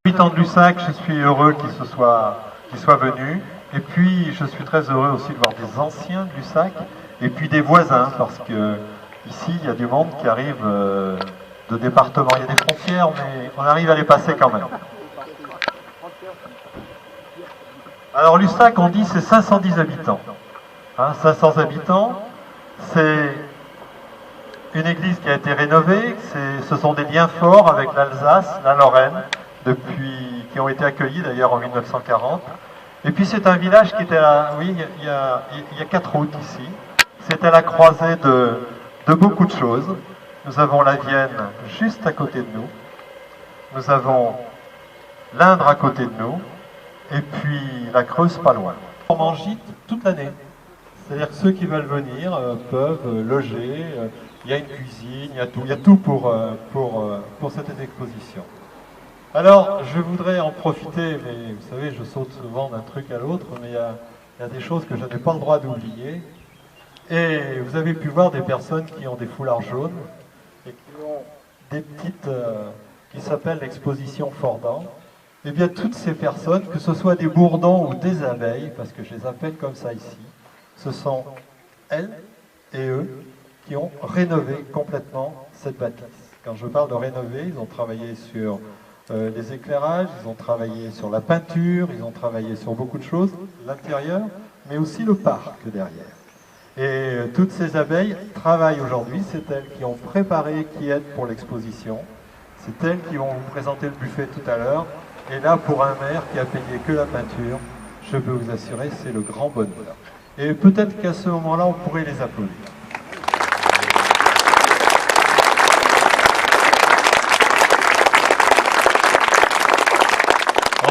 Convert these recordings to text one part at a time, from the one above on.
Habitants de Lussac, je suis heureux qu'ils soient venus. Et puis, je suis très heureux aussi de voir des anciens de Lussac et puis des voisins, parce que ici, il y a du monde qui arrive de départements. Il y a des frontières, mais on arrive à les passer quand même. Alors, Lussac, on dit, c'est 510 habitants. 500 habitants, c'est une église qui a été rénovée. Ce sont des liens forts avec l'Alsace, la Lorraine, qui ont été accueillis d'ailleurs en 1940. Et puis c'est un village qui était à... Oui, il y a 4 routes ici. C'est à la croisée de beaucoup de choses. Nous avons la Vienne juste à côté de nous. Nous avons l'Indre à côté de nous. Et puis la Creuse pas loin. On mange gîte toute l'année. C'est-à-dire que ceux qui veulent venir peuvent loger. Il y a une cuisine, il y a tout pour cette exposition. Alors, je voudrais en profiter, mais vous savez, je saute souvent d'un truc à l'autre, mais il y a des choses que je n'ai pas le droit d'oublier. Et vous avez pu voir des personnes qui ont des foulards jaunes et qui ont des petites... qui s'appellent l'exposition Fordant. Eh bien, toutes ces personnes, que ce soit des bourdons ou des abeilles, parce que je les appelle comme ça ici, ce sont elles et eux qui ont rénové complètement cette bâtisse. Quand je parle de rénover, ils ont travaillé sur les éclairages, ils ont travaillé sur la peinture, ils ont travaillé sur beaucoup de choses, l'intérieur, mais aussi le parc derrière. Et toutes ces abeilles travaillent aujourd'hui, c'est elles qui ont préparé, qui aident pour l'exposition, c'est elles qui vont vous présenter le buffet tout à l'heure, et là pour un maire qui a payé que la peinture, je peux vous assurer, c'est le grand bonheur. Et peut-être qu'à ce moment-là, on pourrait les applaudir.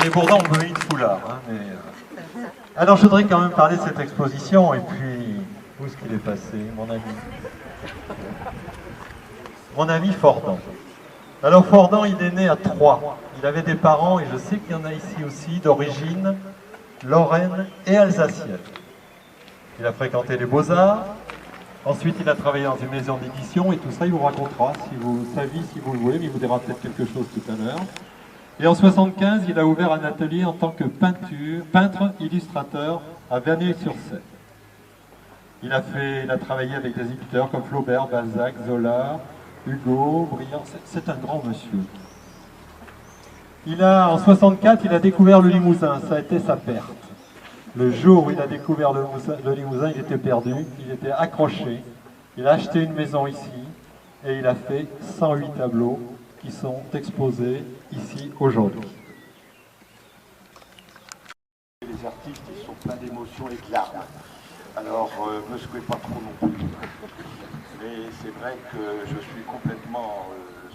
Les bourdons ont besoin de foulard. Alors je voudrais quand même parler de cette exposition et puis où est-ce qu'il est passé, mon ami? Mon ami Fordant. Alors Fordant, il est né à Troyes. Il avait des parents, et je sais qu'il y en a ici aussi, d'origine lorraine et alsacienne. Il a fréquenté les Beaux-Arts. Ensuite, il a travaillé dans une maison d'édition et tout ça, il vous racontera, si vous saviez, si vous le voulez, mais il vous dira peut-être quelque chose tout à l'heure. Et en 1975, il a ouvert un atelier en tant que peintre illustrateur à Verneuil-sur-Seine. Il a travaillé avec des éditeurs comme Flaubert, Balzac, Zola, Hugo, Briand. C'est un grand monsieur. En 1964, il a découvert le Limousin. Ça a été sa perte. Le jour où il a découvert le Limousin, il était perdu, il était accroché. Il a acheté une maison ici et il a fait 108 tableaux qui sont exposés ici aujourd'hui. Les artistes, ils sont pleins d'émotions et de larmes. Alors, ne secouez pas trop non plus. Mais c'est vrai que je suis complètement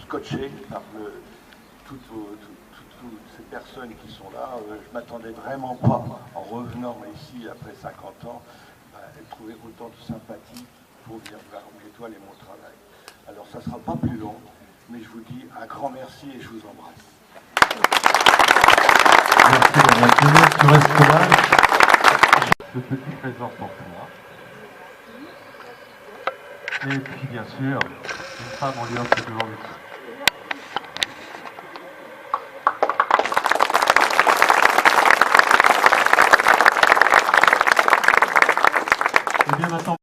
scotché par toutes ces personnes qui sont là. Je ne m'attendais vraiment pas, en revenant ici après 50 ans, à trouver autant de sympathie pour venir voir l'étoile et mon travail. Alors, ça ne sera pas plus long. Mais je vous dis un grand merci et je vous embrasse. Merci, tu restes là. Ce petit trésor pour toi. Et puis bien sûr, une femme en lui offre toujours le tout. Et bien maintenant.